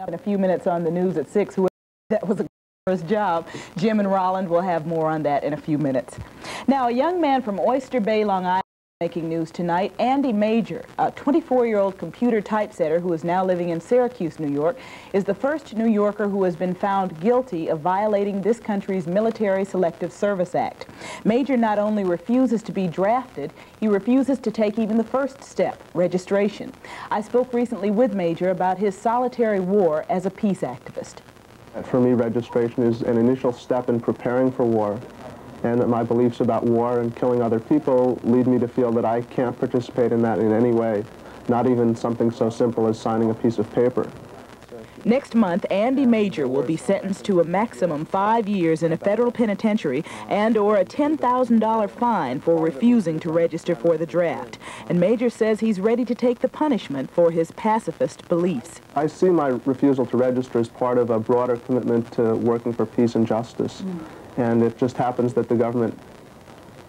In a few minutes on the news at 6, that was a first job. Jim and Rolland will have more on that in a few minutes. Now, a young man from Oyster Bay, Long Island, making news tonight. Andy Major, a 24-year-old computer typesetter who is now living in Syracuse, New York, is the first New Yorker who has been found guilty of violating this country's Military Selective Service Act. Major not only refuses to be drafted, he refuses to take even the first step, registration. I spoke recently with Major about his solitary war as a peace activist. For me, registration is an initial step in preparing for war, and that my beliefs about war and killing other people lead me to feel that I can't participate in that in any way, not even something so simple as signing a piece of paper. Next month, Andy Major will be sentenced to a maximum 5 years in a federal penitentiary and/or a $10,000 fine for refusing to register for the draft. And Major says he's ready to take the punishment for his pacifist beliefs. I see my refusal to register as part of a broader commitment to working for peace and justice. And it just happens that the government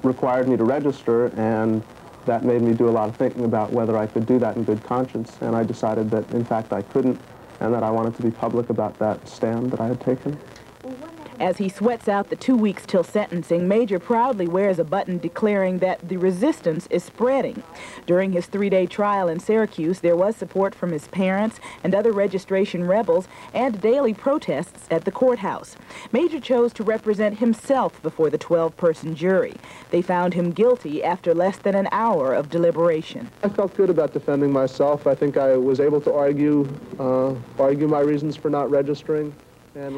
required me to register, and that made me do a lot of thinking about whether I could do that in good conscience. And I decided that, in fact, I couldn't, and that I wanted to be public about that stand that I had taken. As he sweats out the 2 weeks till sentencing, Major proudly wears a button declaring that the resistance is spreading. During his 3-day trial in Syracuse, there was support from his parents and other registration rebels and daily protests at the courthouse. Major chose to represent himself before the 12-person jury. They found him guilty after less than an hour of deliberation. I felt good about defending myself. I think I was able to argue my reasons for not registering.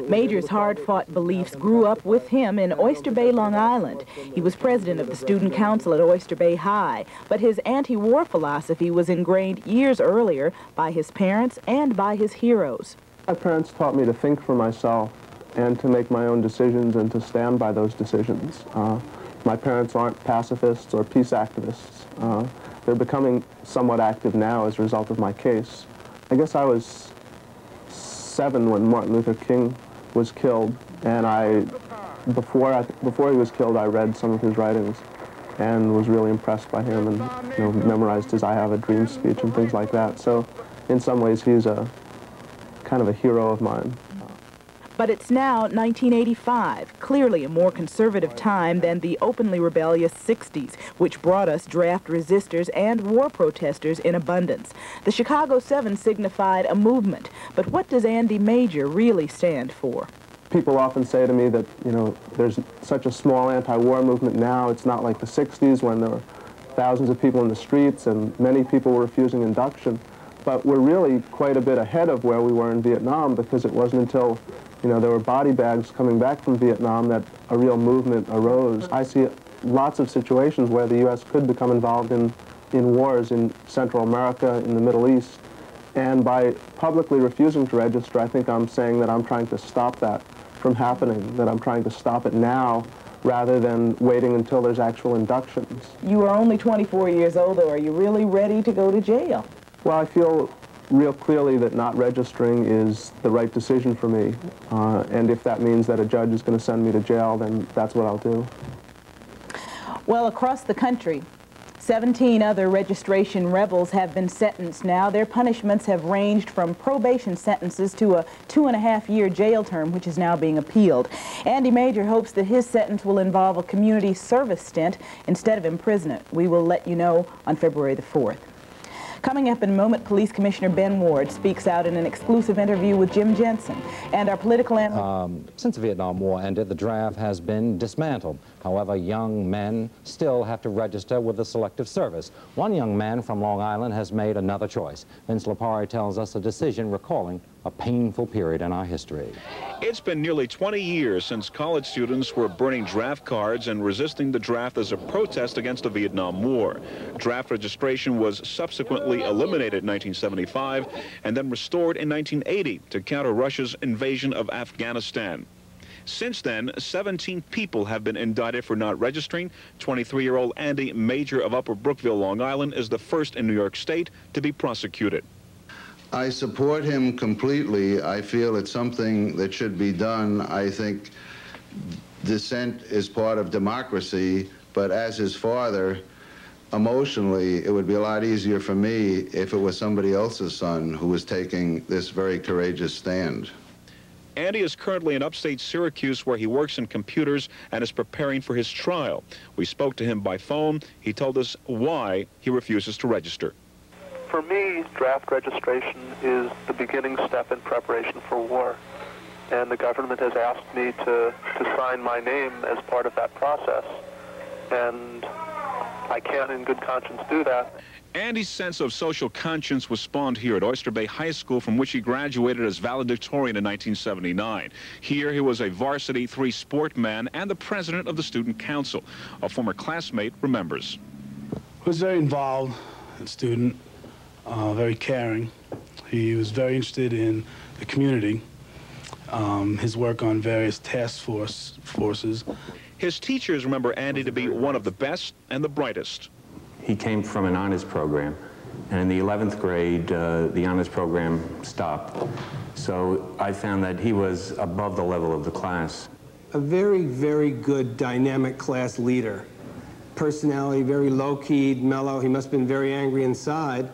Major's hard-fought beliefs grew up with him in Oyster Bay, Long Island. He was president of the student council at Oyster Bay High, but his anti-war philosophy was ingrained years earlier by his parents and by his heroes. My parents taught me to think for myself and to make my own decisions and to stand by those decisions. My parents aren't pacifists or peace activists. They're becoming somewhat active now as a result of my case. I guess I was 7 when Martin Luther King was killed, and before he was killed, I read some of his writings and was really impressed by him, and memorized his "I Have a Dream" speech and things like that. So, in some ways, he's a kind of a hero of mine. But it's now 1985, clearly a more conservative time than the openly rebellious 60s, which brought us draft resistors and war protesters in abundance. The Chicago 7 signified a movement, but what does Andy Major really stand for? People often say to me that, there's such a small anti-war movement now. It's not like the 60s when there were thousands of people in the streets and many people were refusing induction. But we're really quite a bit ahead of where we were in Vietnam, because it wasn't until there were body bags coming back from Vietnam that a real movement arose. I see lots of situations where the U.S. could become involved in wars in Central America, in the Middle East. And by publicly refusing to register, I think I'm saying that I'm trying to stop that from happening, that I'm trying to stop it now rather than waiting until there's actual inductions. You are only 24 years old, though. Are you really ready to go to jail? Well, I feel real clearly that not registering is the right decision for me. And if that means that a judge is going to send me to jail, then that's what I'll do. Well, across the country, 17 other registration rebels have been sentenced now. Their punishments have ranged from probation sentences to a 2.5-year jail term, which is now being appealed. Andy Major hopes that his sentence will involve a community service stint instead of imprisonment. We will let you know on February the 4th. Coming up in a moment, Police Commissioner Ben Ward speaks out in an exclusive interview with Jim Jensen. And our political analyst... Since the Vietnam War ended, the draft has been dismantled. However, young men still have to register with the Selective Service. One young man from Long Island has made another choice. Vince Lipari tells us a decision recalling a painful period in our history. It's been nearly 20 years since college students were burning draft cards and resisting the draft as a protest against the Vietnam War. Draft registration was subsequently eliminated in 1975 and then restored in 1980 to counter Russia's invasion of Afghanistan. Since then, 17 people have been indicted for not registering. 23-year-old Andy Major of Upper Brookville, Long Island, is the first in New York State to be prosecuted. I support him completely. I feel it's something that should be done. I think dissent is part of democracy, but as his father, emotionally, it would be a lot easier for me if it was somebody else's son who was taking this very courageous stand. Andy is currently in upstate Syracuse, where he works in computers and is preparing for his trial. We spoke to him by phone. He told us why he refuses to register. For me, draft registration is the beginning step in preparation for war. And the government has asked me to sign my name as part of that process. And I can't in good conscience do that. Andy's sense of social conscience was spawned here at Oyster Bay High School, from which he graduated as valedictorian in 1979. Here he was a varsity three-sport man and the president of the student council. A former classmate remembers. Was very involved, a student, very caring. He was very interested in the community, his work on various task forces. His teachers remember Andy to be one of the best and the brightest. He came from an honors program, and in the 11th grade, the honors program stopped. So I found that he was above the level of the class. A very, very good dynamic class leader. Personality, very low-keyed, mellow. He must have been very angry inside,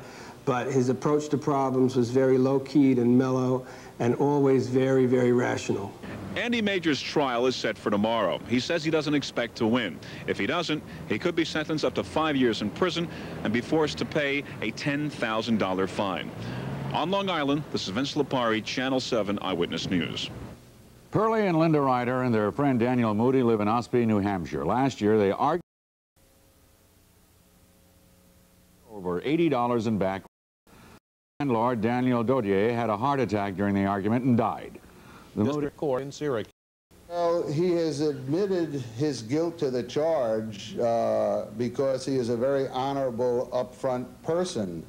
but his approach to problems was very low-keyed and mellow, and always very, very rational. Andy Major's trial is set for tomorrow. He says he doesn't expect to win. If he doesn't, he could be sentenced up to 5 years in prison and be forced to pay a $10,000 fine. On Long Island, this is Vince Lipari, Channel 7 Eyewitness News. Pearlie and Linda Ryder and their friend Daniel Moody live in Ospey, New Hampshire. Last year, they argued over $80 in back. Landlord Daniel Dodier had a heart attack during the argument and died. The District Court in Syracuse. Well, he has admitted his guilt to the charge because he is a very honorable, upfront person.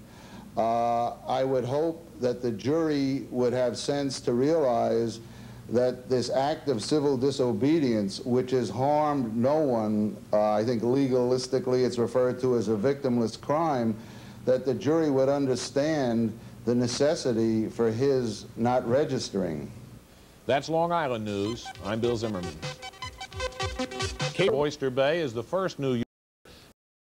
I would hope that the jury would have sense to realize that this act of civil disobedience, which has harmed no one, I think legalistically it's referred to as a victimless crime, that the jury would understand the necessity for his not registering. That's Long Island News. I'm Bill Zimmerman. Cape Oyster Bay is the first New York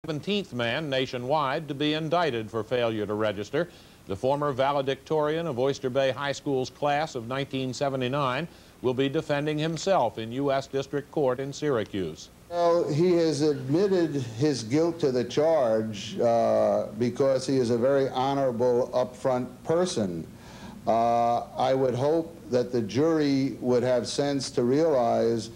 17th man nationwide to be indicted for failure to register. The former valedictorian of Oyster Bay High School's class of 1979 will be defending himself in U.S. District Court in Syracuse. Well, he has admitted his guilt to the charge because he is a very honorable, upfront person. I would hope that the jury would have sense to realize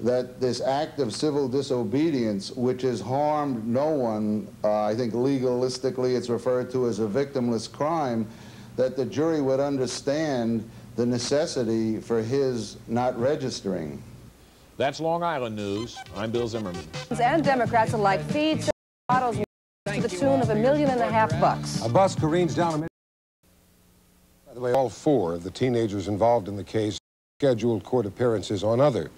that this act of civil disobedience, which has harmed no one, I think legalistically it's referred to as a victimless crime, that the jury would understand the necessity for his not registering. That's Long Island News. I'm Bill Zimmerman. And Democrats alike feed bottles to the tune of $1.5 million. A bus careens down a... By the way, all 4 of the teenagers involved in the case scheduled court appearances on other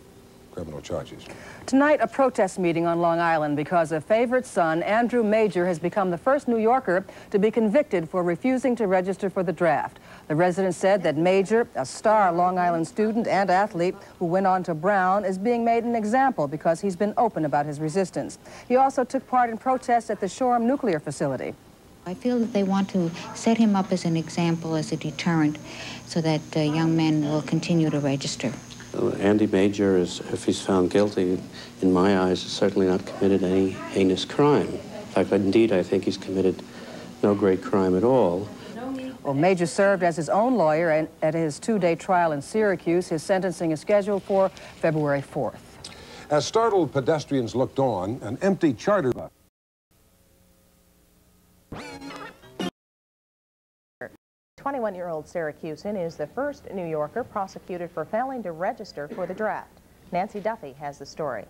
criminal charges. Tonight, a protest meeting on Long Island because a favorite son, Andrew Major, has become the first New Yorker to be convicted for refusing to register for the draft. The resident said that Major, a star Long Island student and athlete who went on to Brown, is being made an example because he's been open about his resistance. He also took part in protests at the Shoreham nuclear facility. I feel that they want to set him up as an example, as a deterrent, so that young men will continue to register. Andy Major, if he's found guilty, in my eyes, has certainly not committed any heinous crime. In fact, indeed, I think he's committed no great crime at all. Well, Major served as his own lawyer at his 2-day trial in Syracuse. His sentencing is scheduled for February 4th. As startled pedestrians looked on, an empty charter bus. 21-year-old Syracusan is the first New Yorker prosecuted for failing to register for the draft. Nancy Duffy has the story.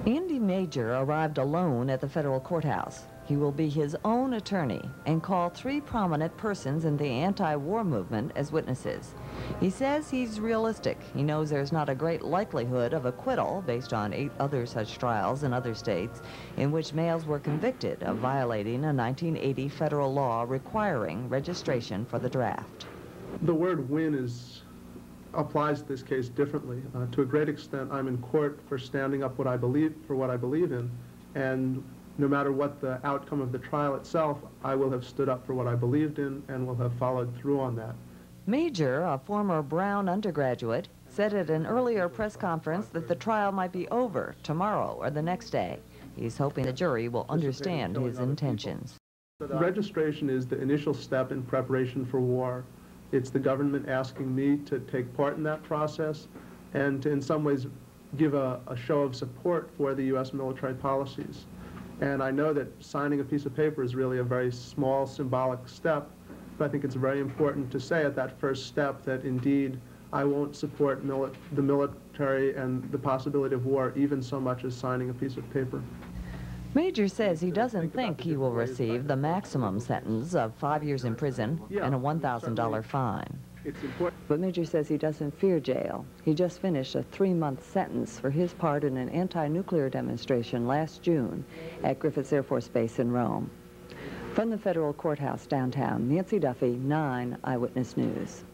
Andy Major arrived alone at the federal courthouse. He will be his own attorney and call 3 prominent persons in the anti-war movement as witnesses. He says he's realistic. He knows there's not a great likelihood of acquittal based on 8 other such trials in other states in which males were convicted of violating a 1980 federal law requiring registration for the draft. The word win applies to this case differently. To a great extent, I'm in court for standing up for what I believe in, and no matter what the outcome of the trial itself, I will have stood up for what I believed in and will have followed through on that. Major, a former Brown undergraduate, said at an earlier press conference that the trial might be over tomorrow or the next day. He's hoping the jury will understand his intentions. Registration is the initial step in preparation for war. It's the government asking me to take part in that process and to, in some ways, give a show of support for the U.S. military policies. And I know that signing a piece of paper is really a very small symbolic step, but I think it's very important to say at that first step that indeed I won't support the military and the possibility of war even so much as signing a piece of paper. Major says he doesn't think he will receive the maximum sentence of 5 years in prison and a $1,000 fine. But Major says he doesn't fear jail. He just finished a 3-month sentence for his part in an anti-nuclear demonstration last June at Griffiths Air Force Base in Rome. From the federal courthouse downtown, Nancy Duffy, 9 Eyewitness News.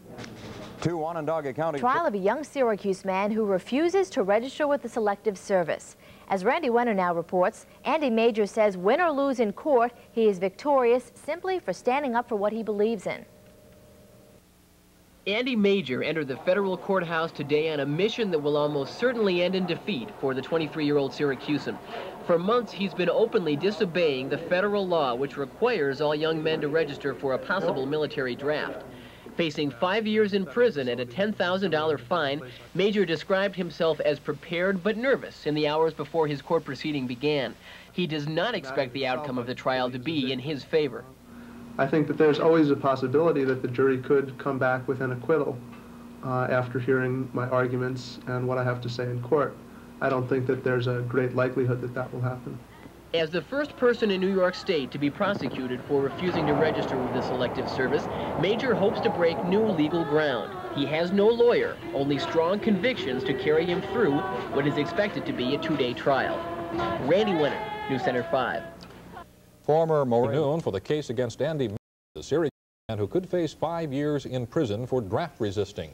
Two Onondaga County. Trial of a young Syracuse man who refuses to register with the Selective Service. As Randy Wenner now reports, Andy Major says win or lose in court, he is victorious simply for standing up for what he believes in. Andy Major entered the federal courthouse today on a mission that will almost certainly end in defeat for the 23-year-old Syracusan. For months, he's been openly disobeying the federal law which requires all young men to register for a possible military draft. Facing 5 years in prison and a $10,000 fine, Major described himself as prepared but nervous in the hours before his court proceeding began. He does not expect the outcome of the trial to be in his favor. I think that there's always a possibility that the jury could come back with an acquittal after hearing my arguments and what I have to say in court. I don't think that there's a great likelihood that that will happen. As the first person in New York State to be prosecuted for refusing to register with the Selective Service, Major hopes to break new legal ground. He has no lawyer, only strong convictions to carry him through what is expected to be a 2-day trial. Randy Wenner, News Center 5. Former Noon for the case against Andy Major, the Syracuse man who could face 5 years in prison for draft resisting.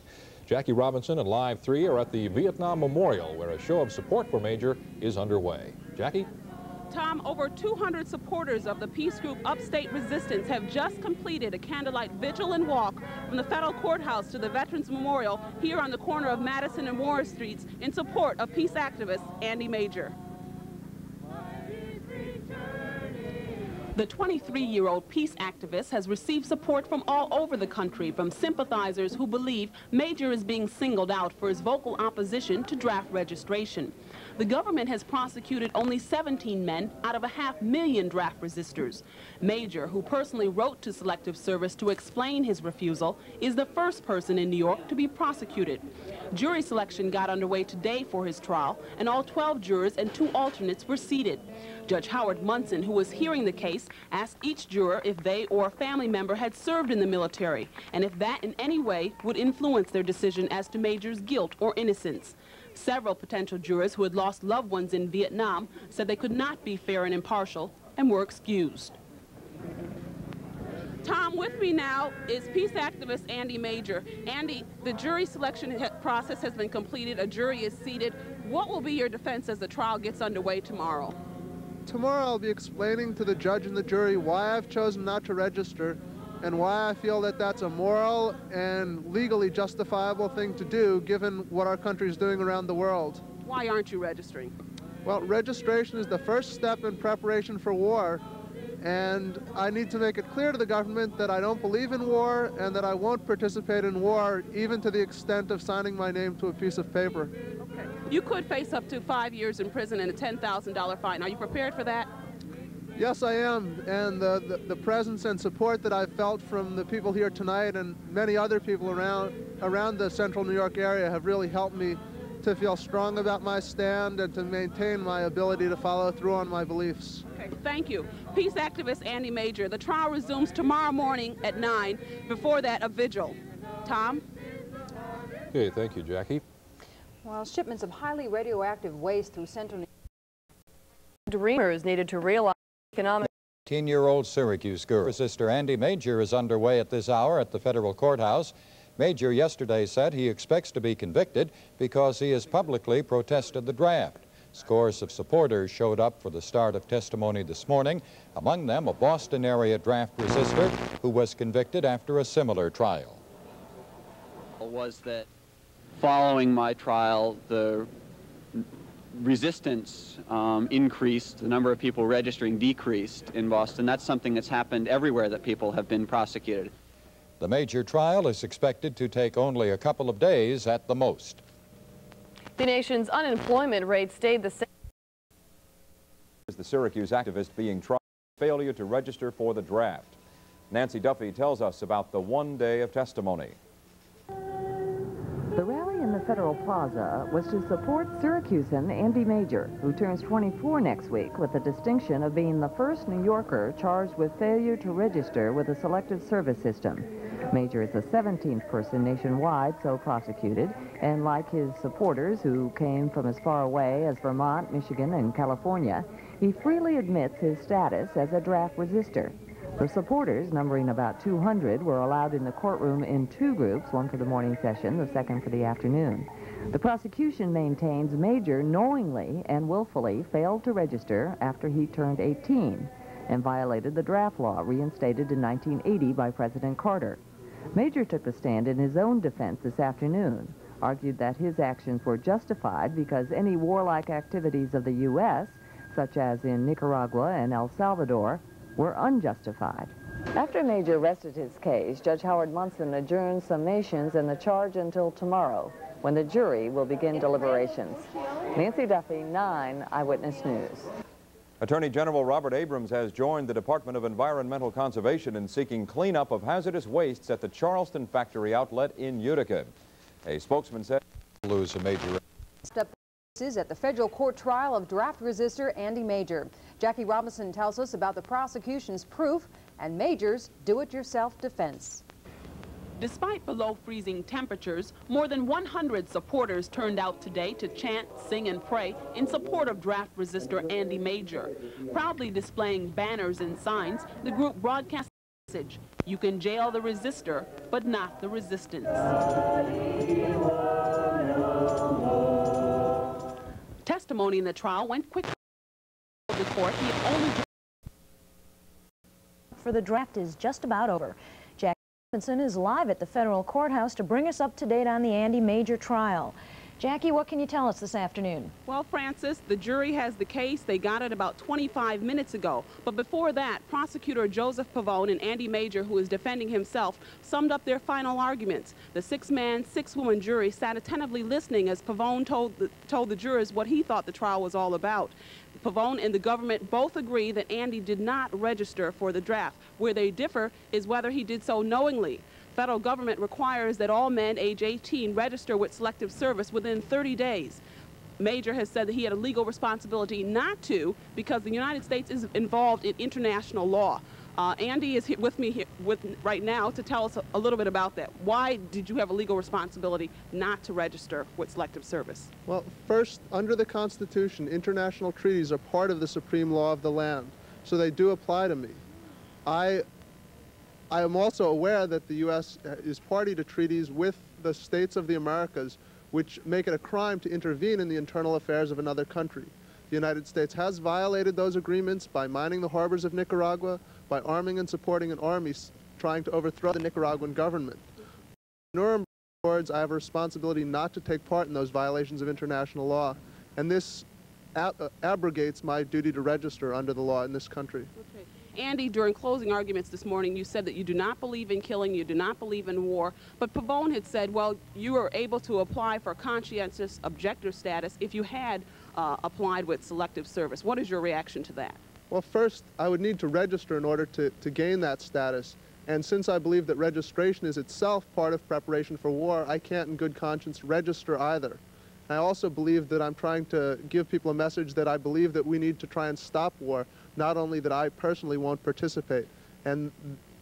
Jackie Robinson and Live 3 are at the Vietnam Memorial, where a show of support for Major is underway. Jackie? Tom, over 200 supporters of the peace group Upstate Resistance have just completed a candlelight vigil and walk from the federal courthouse to the Veterans Memorial here on the corner of Madison and Morris Streets in support of peace activist Andy Major. The 23-year-old peace activist has received support from all over the country from sympathizers who believe Major is being singled out for his vocal opposition to draft registration. The government has prosecuted only 17 men out of 500,000 draft resistors. Major, who personally wrote to Selective Service to explain his refusal, is the first person in New York to be prosecuted. Jury selection got underway today for his trial, and all 12 jurors and 2 alternates were seated. Judge Howard Munson, who was hearing the case, asked each juror if they or a family member had served in the military, and if that in any way would influence their decision as to Major's guilt or innocence. Several potential jurors who had lost loved ones in Vietnam said they could not be fair and impartial and were excused. Tom, with me now is peace activist Andy Major. Andy, the jury selection process has been completed. A jury is seated. What will be your defense as the trial gets underway tomorrow? Tomorrow I'll be explaining to the judge and the jury why I've chosen not to register and why I feel that that's a moral and legally justifiable thing to do given what our country is doing around the world. Why aren't you registering? Well, registration is the first step in preparation for war, and I need to make it clear to the government that I don't believe in war and that I won't participate in war even to the extent of signing my name to a piece of paper. Okay. You could face up to 5 years in prison and a $10,000 fine. Are you prepared for that? Yes, I am, and the presence and support that I've felt from the people here tonight and many other people around the central New York area have really helped me to feel strong about my stand and to maintain my ability to follow through on my beliefs. Okay, thank you. Peace activist Andy Major. The trial resumes tomorrow morning at 9. Before that, a vigil. Tom? Okay, thank you, Jackie. While shipments of highly radioactive waste through central New York, Dreamers needed to realize economic. 18-year-old Syracuse girl. Resistor Andy Major is underway at this hour at the federal courthouse. Major yesterday said he expects to be convicted because he has publicly protested the draft. Scores of supporters showed up for the start of testimony this morning, among them a Boston area draft resistor who was convicted after a similar trial. Was that following my trial, the resistance increased, the number of people registering decreased in Boston. That's something that's happened everywhere that people have been prosecuted. The Major trial is expected to take only a couple of days at the most. The nation's unemployment rate stayed the same. The Syracuse activist being tried for failure to register for the draft. Nancy Duffy tells us about the one day of testimony. The rally in the Federal Plaza was to support Syracusan Andy Major, who turns 24 next week with the distinction of being the first New Yorker charged with failure to register with the Selective Service System. Major is the 17th person nationwide so prosecuted, and like his supporters who came from as far away as Vermont, Michigan, and California, he freely admits his status as a draft resistor. The supporters, numbering about 200, were allowed in the courtroom in two groups, one for the morning session, the second for the afternoon. The prosecution maintains Major knowingly and willfully failed to register after he turned 18 and violated the draft law reinstated in 1980 by President Carter. Major took the stand in his own defense this afternoon, argued that his actions were justified because any warlike activities of the U.S., such as in Nicaragua and El Salvador, were unjustified. After Major rested his case, Judge Howard Munson adjourned summations and the charge until tomorrow, when the jury will begin deliberations. Nancy Duffy, 9 Eyewitness News. Attorney General Robert Abrams has joined the Department of Environmental Conservation in seeking cleanup of hazardous wastes at the Charleston factory outlet in Utica. A spokesman said lose a major at the federal court trial of draft resistor Andy Major. Jackie Robinson tells us about the prosecution's proof and Major's do-it-yourself defense. Despite below freezing temperatures, more than 100 supporters turned out today to chant, sing, and pray in support of draft resistor Andy Major. Proudly displaying banners and signs, the group broadcast the message: you can jail the resistor, but not the resistance. Testimony in the trial went quickly. The court, for the draft is just about over. Jack Robinson is live at the federal courthouse to bring us up to date on the Andy Major trial. Jackie, what can you tell us this afternoon? Well, Francis, the jury has the case. They got it about 25 minutes ago. But before that, prosecutor Joseph Pavone and Andy Major, who is defending himself, summed up their final arguments. The 6-man, 6-woman jury sat attentively listening as Pavone told the jurors what he thought the trial was all about. Pavone and the government both agree that Andy did not register for the draft. Where they differ is whether he did so knowingly. Federal government requires that all men age 18 register with Selective Service within 30 days. Major has said that he had a legal responsibility not to because the United States is involved in international law. Andy is with me right now to tell us a little bit about that. Why did you have a legal responsibility not to register with Selective Service? Well, first, under the Constitution, international treaties are part of the supreme law of the land, so they do apply to me. I am also aware that the U.S. is party to treaties with the states of the Americas, which make it a crime to intervene in the internal affairs of another country. The United States has violated those agreements by mining the harbors of Nicaragua, by arming and supporting an army trying to overthrow the Nicaraguan government. In Nuremberg Accords, I have a responsibility not to take part in those violations of international law, and this abrogates my duty to register under the law in this country. Okay. Andy, during closing arguments this morning, you said that you do not believe in killing, you do not believe in war, but Pavone had said, well, you were able to apply for conscientious objector status if you had applied with Selective Service. What is your reaction to that? Well, first, I would need to register in order to gain that status, and since I believe that registration is itself part of preparation for war, I can't in good conscience register either. I also believe that I'm trying to give people a message that I believe that we need to try and stop war, not only that I personally won't participate. And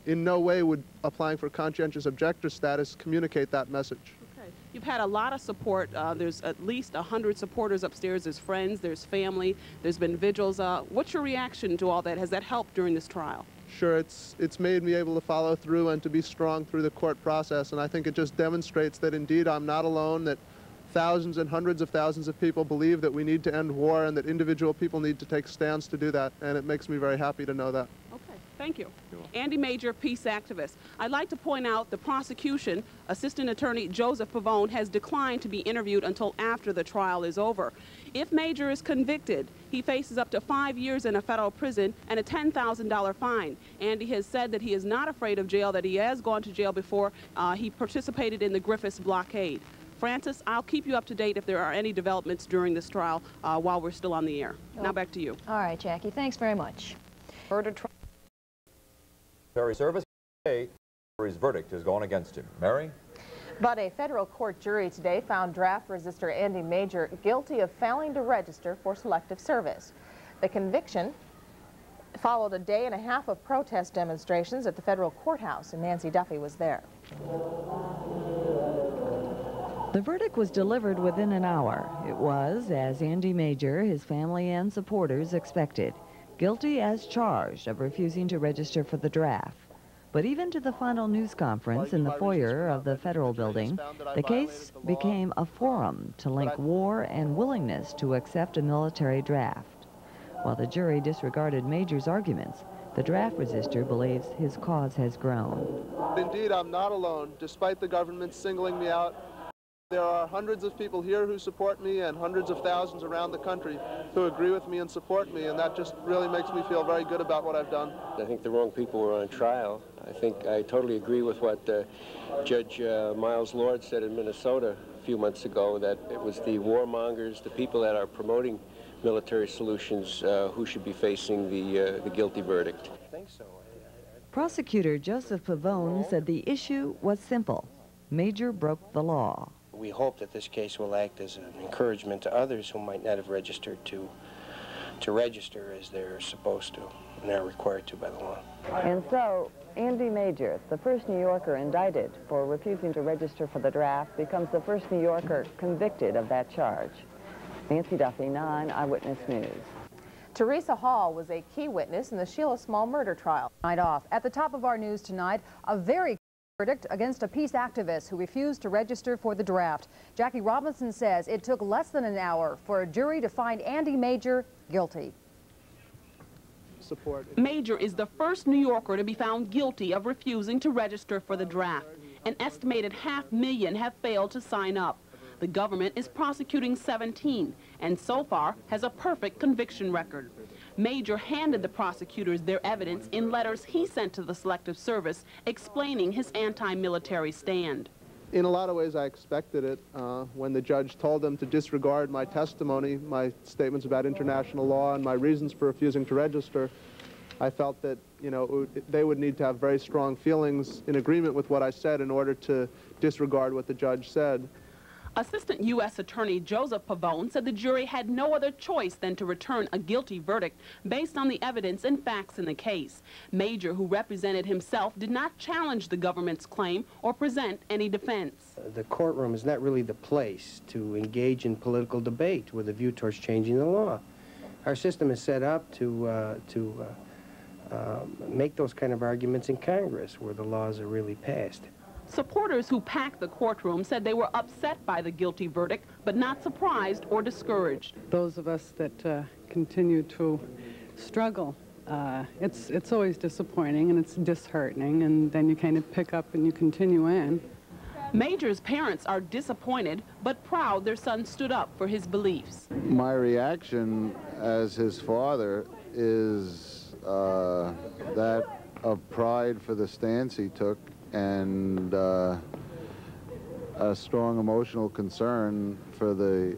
in no way would applying for conscientious objector status communicate that message. Okay. You've had a lot of support. There's at least 100 supporters upstairs. There's friends, there's family, there's been vigils. What's your reaction to all that? Has that helped during this trial? Sure, it's made me able to follow through and to be strong through the court process, and I think it just demonstrates that indeed I'm not alone, that thousands and hundreds of thousands of people believe that we need to end war and that individual people need to take stands to do that, and it makes me very happy to know that. Okay, thank you. Andy Major, peace activist. I'd like to point out the prosecution, Assistant Attorney Joseph Pavone, has declined to be interviewed until after the trial is over. If Major is convicted, he faces up to 5 years in a federal prison and a $10,000 fine. Andy has said that he is not afraid of jail, that he has gone to jail before. He participated in the Griffiths blockade. Francis, I'll keep you up to date if there are any developments during this trial while we're still on the air. Now back to you. All right, Jackie, thanks very much. Military service. Today, his verdict has gone against him. Mary? But a federal court jury today found draft resistor Andy Major guilty of failing to register for selective service. The conviction followed a day and a half of protest demonstrations at the federal courthouse, and Nancy Duffy was there. The verdict was delivered within an hour. It was, as Andy Major, his family, and supporters expected, guilty as charged of refusing to register for the draft. But even to the final news conference in the foyer of the federal building, the case became a forum to link war and willingness to accept a military draft. While the jury disregarded Major's arguments, the draft resistor believes his cause has grown. Indeed, I'm not alone. Despite the government singling me out, there are hundreds of people here who support me and hundreds of thousands around the country who agree with me and support me, and that just really makes me feel very good about what I've done. I think the wrong people were on trial. I totally agree with what Judge Miles Lord said in Minnesota a few months ago, that it was the warmongers, the people that are promoting military solutions who should be facing the guilty verdict. I think so. Prosecutor Joseph Pavone said the issue was simple. Major broke the law. We hope that this case will act as an encouragement to others who might not have registered to register as they're supposed to and are required to by the law. And so, Andy Major, the first New Yorker indicted for refusing to register for the draft, becomes the first New Yorker convicted of that charge. Nancy Duffy, 9 Eyewitness News. Teresa Hall was a key witness in the Sheila Small murder trial. Night off. At the top of our news tonight, a very verdict against a peace activist who refused to register for the draft. Jackie Robinson says it took less than an hour for a jury to find Andy Major guilty. Major is the first New Yorker to be found guilty of refusing to register for the draft. An estimated 500,000 have failed to sign up. The government is prosecuting 17 and so far has a perfect conviction record. Major handed the prosecutors their evidence in letters he sent to the Selective Service explaining his anti-military stand. In a lot of ways, I expected it. When the judge told them to disregard my testimony, my statements about international law, and my reasons for refusing to register, I felt that, you know, they would need to have very strong feelings in agreement with what I said in order to disregard what the judge said. Assistant U.S. Attorney Joseph Pavone said the jury had no other choice than to return a guilty verdict based on the evidence and facts in the case. Major, who represented himself, did not challenge the government's claim or present any defense. The courtroom is not really the place to engage in political debate with a view towards changing the law. Our system is set up to make those kind of arguments in Congress where the laws are really passed. Supporters who packed the courtroom said they were upset by the guilty verdict, but not surprised or discouraged. Those of us that continue to struggle, it's always disappointing and it's disheartening, and then you kind of pick up and you continue in. Major's parents are disappointed, but proud their son stood up for his beliefs. My reaction as his father is that of pride for the stance he took, and a strong emotional concern for the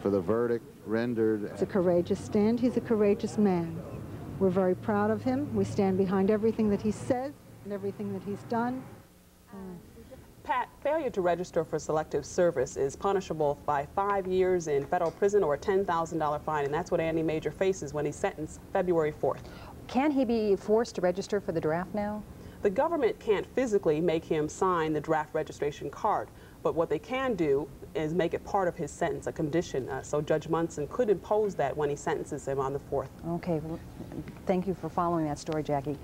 verdict rendered. It's a courageous stand. He's a courageous man. We're very proud of him. We stand behind everything that he says and everything that he's done. Pat, failure to register for selective service is punishable by 5 years in federal prison or a $10,000 fine, and that's what Andy Major faces when he's sentenced February 4th. Can he be forced to register for the draft now? The government can't physically make him sign the draft registration card, but what they can do is make it part of his sentence, a condition. So Judge Munson could impose that when he sentences him on the 4th. Okay, well, thank you for following that story, Jackie.